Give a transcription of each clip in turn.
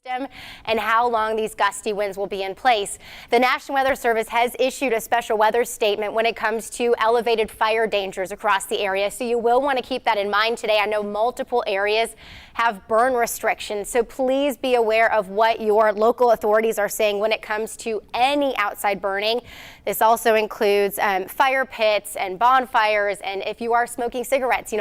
and how long these gusty winds will be in place. The National Weather Service has issued a special weather statement when it comes to elevated fire dangers across the area, so you will want to keep that in mind today. I know multiple areas have burn restrictions, so please be aware of what your local authorities are saying when it comes to any outside burning. This also includes fire pits and bonfires, and if you are smoking cigarettes,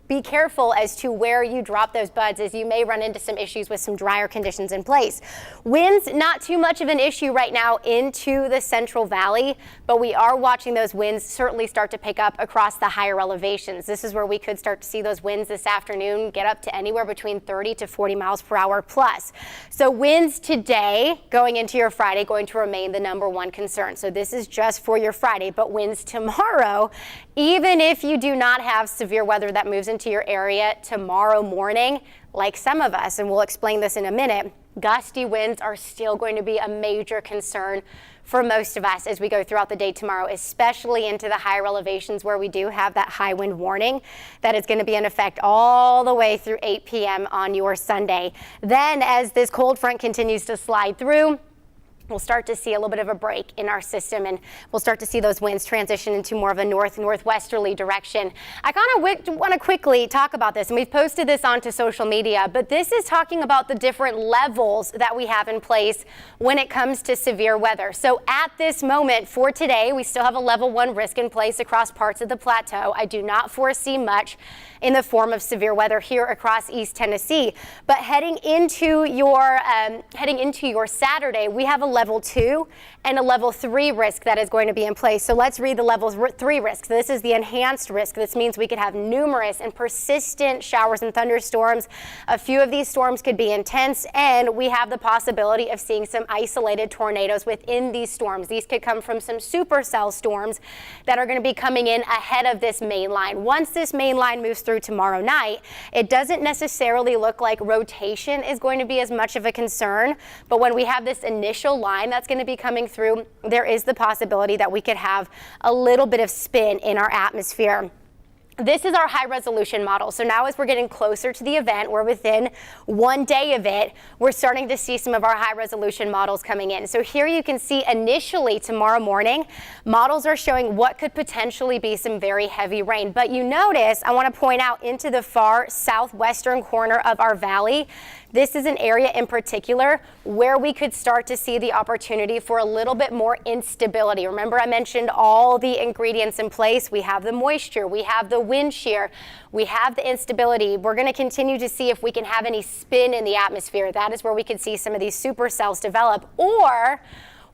be careful as to where you drop those buds, as you may run into some issues with some drier conditions in place. Winds, not too much of an issue right now into the Central Valley, but we are watching those winds certainly start to pick up across the higher elevations. This is where we could start to see those winds this afternoon get up to anywhere between 30 to 40 miles per hour plus. So winds today going into your Friday going to remain the #1 concern. So this is just for your Friday, but winds tomorrow, even if you do not have severe weather that moves into your area tomorrow morning, like some of us, and we'll explain this in a minute, gusty winds are still going to be a major concern for most of us as we go throughout the day tomorrow, especially into the higher elevations where we do have that high wind warning that is going to be in effect all the way through 8 p.m. on your Sunday. Then as this cold front continues to slide through, we'll start to see a little bit of a break in our system, and we'll start to see those winds transition into more of a northwesterly direction. I kind of want to quickly talk about this, and we've posted this onto social media, but this is talking about the different levels that we have in place when it comes to severe weather. So at this moment for today, we still have a level 1 risk in place across parts of the plateau. I do not foresee much in the form of severe weather here across East Tennessee, but heading into your Saturday, we have a level 2 and a level 3 risk that is going to be in place. So let's read the level 3 risk. This is the enhanced risk. This means we could have numerous and persistent showers and thunderstorms. A few of these storms could be intense, and we have the possibility of seeing some isolated tornadoes within these storms. These could come from some supercell storms that are going to be coming in ahead of this main line. Once this main line moves through tomorrow night, it doesn't necessarily look like rotation is going to be as much of a concern, but when we have this initial line that's going to be coming through, there is the possibility that we could have a little bit of spin in our atmosphere. This is our high resolution model. So now as we're getting closer to the event, we're within 1 day of it, we're starting to see some of our high resolution models coming in. So here you can see initially tomorrow morning, models are showing what could potentially be some very heavy rain. But you notice, I want to point out into the far southwestern corner of our valley, this is an area in particular where we could start to see the opportunity for a little bit more instability. Remember, I mentioned all the ingredients in place. We have the moisture, we have the wind shear, we have the instability. We're going to continue to see if we can have any spin in the atmosphere. That is where we could see some of these supercells develop, or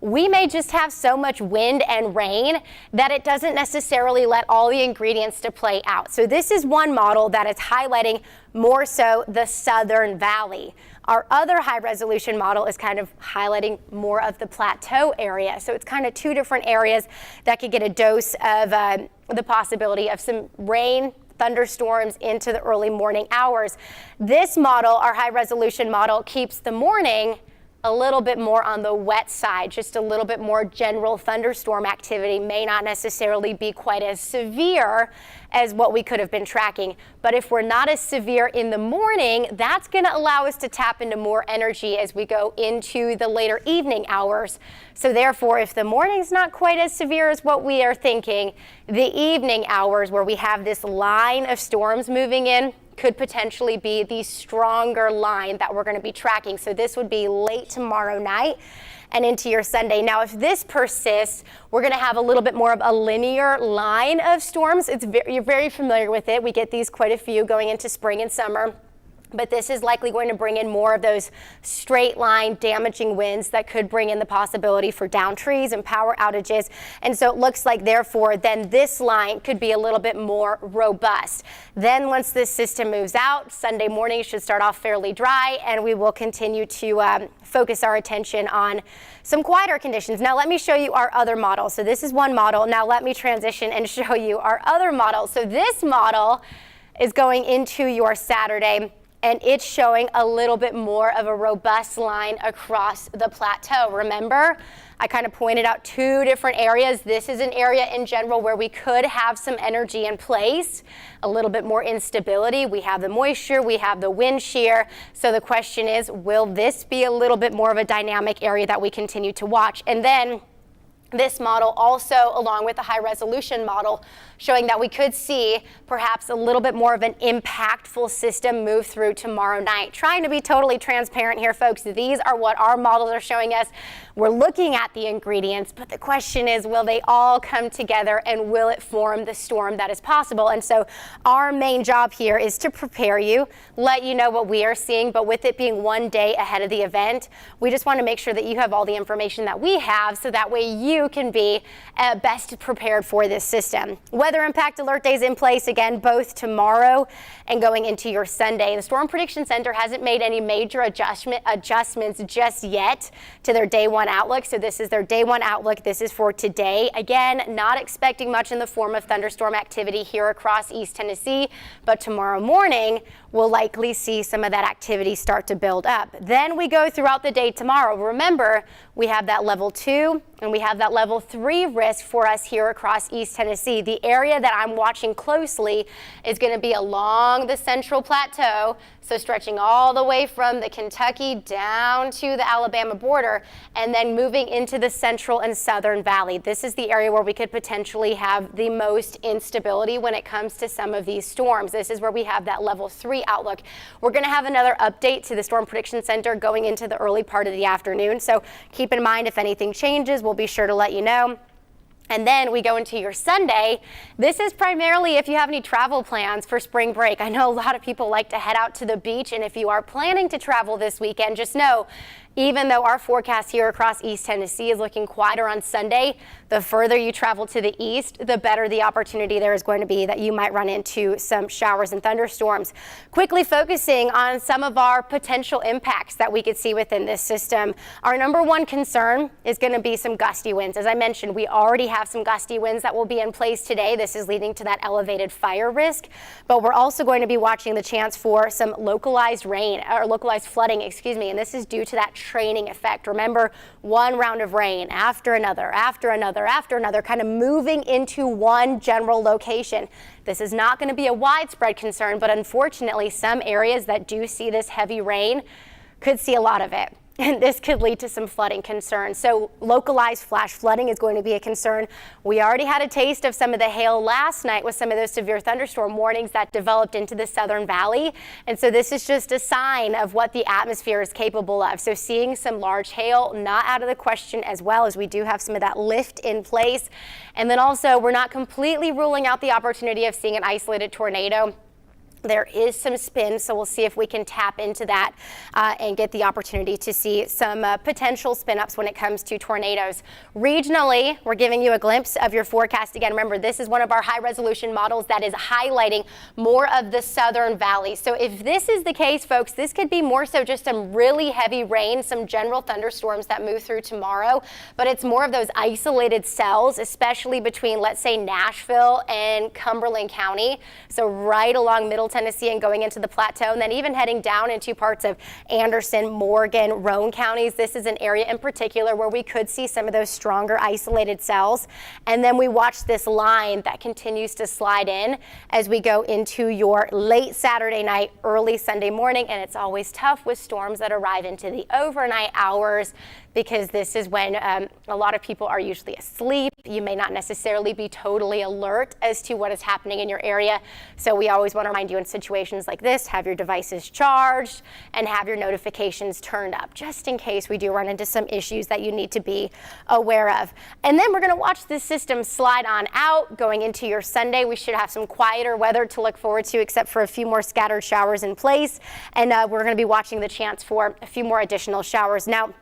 we may just have so much wind and rain that it doesn't necessarily let all the ingredients to play out. So this is one model that is highlighting more so the southern valley. Our other high resolution model is kind of highlighting more of the plateau area. So it's kind of two different areas that could get a dose of the possibility of some rain, thunderstorms into the early morning hours. This model, our high resolution model, keeps the morning a little bit more on the wet side, just a little bit more general thunderstorm activity, may not necessarily be quite as severe as what we could have been tracking. But if we're not as severe in the morning, that's going to allow us to tap into more energy as we go into the later evening hours. So therefore, if the morning's not quite as severe as what we are thinking, the evening hours where we have this line of storms moving in could potentially be the stronger line that we're going to be tracking. So this would be late tomorrow night and into your Sunday. Now, if this persists, we're going to have a little bit more of a linear line of storms. You're very familiar with it. We get these quite a few going into spring and summer. But this is likely going to bring in more of those straight line damaging winds that could bring in the possibility for downed trees and power outages. And so it looks like, therefore, then this line could be a little bit more robust. Then once this system moves out, Sunday morning should start off fairly dry, and we will continue to focus our attention on some quieter conditions. Now let me show you our other model. So this is one model. Now let me transition and show you our other model. So this model is going into your Saturday. and it's showing a little bit more of a robust line across the plateau. Remember, I kind of pointed out two different areas. This is an area in general where we could have some energy in place, a little bit more instability. We have the moisture, we have the wind shear. So the question is, will this be a little bit more of a dynamic area that we continue to watch? And then this model also, along with the high resolution model, showing that we could see perhaps a little bit more of an impactful system move through tomorrow night. Trying to be totally transparent here, folks. These are what our models are showing us. We're looking at the ingredients, but the question is, will they all come together and will it form the storm that is possible? And so our main job here is to prepare you, let you know what we are seeing, but with it being one day ahead of the event, we just want to make sure that you have all the information that we have so that way you can be best prepared for this system. Weather impact alert days in place again, both tomorrow and going into your Sunday. The Storm Prediction Center hasn't made any major adjustments just yet to their day one outlook. So this is their day one outlook. This is for today. Again, not expecting much in the form of thunderstorm activity here across East Tennessee, but tomorrow morning we'll likely see some of that activity start to build up. Then we go throughout the day tomorrow. Remember, we have that level 2 and we have that level 3 risk for us here across East Tennessee. The area that I'm watching closely is going to be along the Central Plateau, so stretching all the way from the Kentucky down to the Alabama border and then moving into the Central and Southern Valley. This is the area where we could potentially have the most instability when it comes to some of these storms. This is where we have that level 3 outlook. We're going to have another update to the Storm Prediction Center going into the early part of the afternoon, so keep in mind if anything changes, we'll be sure to let you know. And then we go into your Sunday. This is primarily if you have any travel plans for spring break. I know a lot of people like to head out to the beach, and if you are planning to travel this weekend, just know, even though our forecast here across East Tennessee is looking quieter on Sunday, the further you travel to the east, the better the opportunity there is going to be that you might run into some showers and thunderstorms. Quickly focusing on some of our potential impacts that we could see within this system. Our number one concern is going to be some gusty winds. As I mentioned, we already have some gusty winds that will be in place today. This is leading to that elevated fire risk, but we're also going to be watching the chance for some localized rain or localized flooding, and this is due to that training effect. Remember, one round of rain after another, kind of moving into one general location. This is not going to be a widespread concern, but unfortunately, some areas that do see this heavy rain could see a lot of it. And this could lead to some flooding concerns. So localized flash flooding is going to be a concern. We already had a taste of some of the hail last night with some of those severe thunderstorm warnings that developed into the Southern Valley. And so this is just a sign of what the atmosphere is capable of. So seeing some large hail, not out of the question, as well as we do have some of that lift in place. And then also, we're not completely ruling out the opportunity of seeing an isolated tornado. There is some spin, so we'll see if we can tap into that and get the opportunity to see some potential spin-ups when it comes to tornadoes. Regionally, we're giving you a glimpse of your forecast. Again, remember, this is one of our high-resolution models that is highlighting more of the Southern Valley. So if this is the case, folks, this could be more so just some really heavy rain, some general thunderstorms that move through tomorrow, but it's more of those isolated cells, especially between, let's say, Nashville and Cumberland County. So right along Middle Tennessee and going into the plateau, and then even heading down into parts of Anderson, Morgan, Roane counties. This is an area in particular where we could see some of those stronger isolated cells. And then we watch this line that continues to slide in as we go into your late Saturday night, early Sunday morning. And it's always tough with storms that arrive into the overnight hours, because this is when a lot of people are usually asleep. You may not necessarily be totally alert as to what is happening in your area. So we always want to remind you in situations like this, have your devices charged and have your notifications turned up, just in case we do run into some issues that you need to be aware of. And then we're going to watch this system slide on out. Going into your Sunday, we should have some quieter weather to look forward to, except for a few more scattered showers in place. And we're going to be watching the chance for a few more additional showers. Now,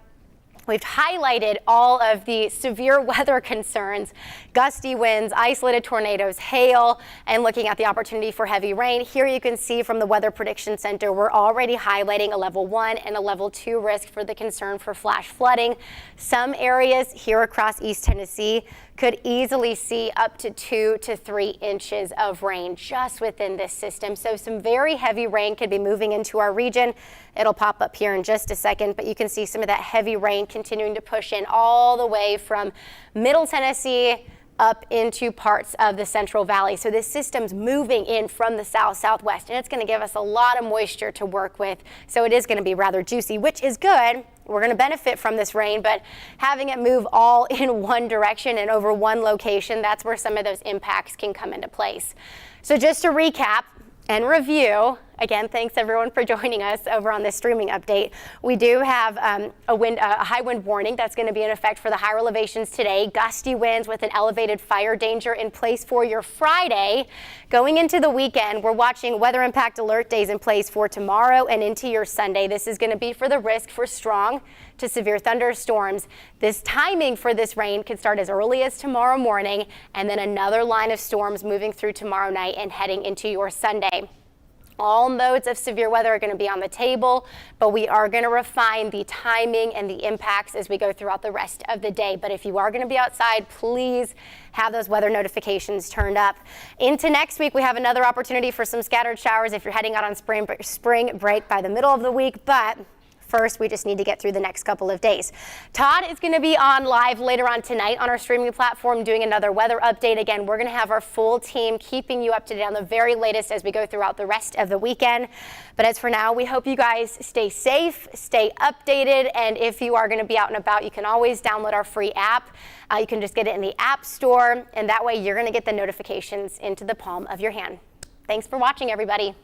We've highlighted all of the severe weather concerns, gusty winds, isolated tornadoes, hail, and looking at the opportunity for heavy rain. Here you can see from the Weather Prediction Center, we're already highlighting a level 1 and a level 2 risk for the concern for flash flooding. Some areas here across East Tennessee could easily see up to 2 to 3 inches of rain just within this system. So some very heavy rain could be moving into our region. It'll pop up here in just a second, but you can see some of that heavy rain continuing to push in all the way from Middle Tennessee up into parts of the Central Valley. So this system's moving in from the southwest, and it's going to give us a lot of moisture to work with. So it is going to be rather juicy, which is good. We're going to benefit from this rain, but having it move all in one direction and over one location, that's where some of those impacts can come into place. So just to recap and review, again, thanks everyone for joining us over on this streaming update. We do have a high wind warning that's going to be in effect for the higher elevations today. Gusty winds with an elevated fire danger in place for your Friday. Going into the weekend, we're watching weather impact alert days in place for tomorrow and into your Sunday. This is going to be for the risk for strong to severe thunderstorms. This timing for this rain could start as early as tomorrow morning, and then another line of storms moving through tomorrow night and heading into your Sunday. All modes of severe weather are going to be on the table, but we are going to refine the timing and the impacts as we go throughout the rest of the day. But if you are going to be outside, please have those weather notifications turned up. Into next week, we have another opportunity for some scattered showers if you're heading out on spring break by the middle of the week. But first, we just need to get through the next couple of days. Todd is going to be on live later on tonight on our streaming platform doing another weather update. Again, we're going to have our full team keeping you up to date on the very latest as we go throughout the rest of the weekend. But as for now, we hope you guys stay safe, stay updated, and if you are going to be out and about, you can always download our free app. You can just get it in the App Store, and that way you're going to get the notifications into the palm of your hand. Thanks for watching, everybody.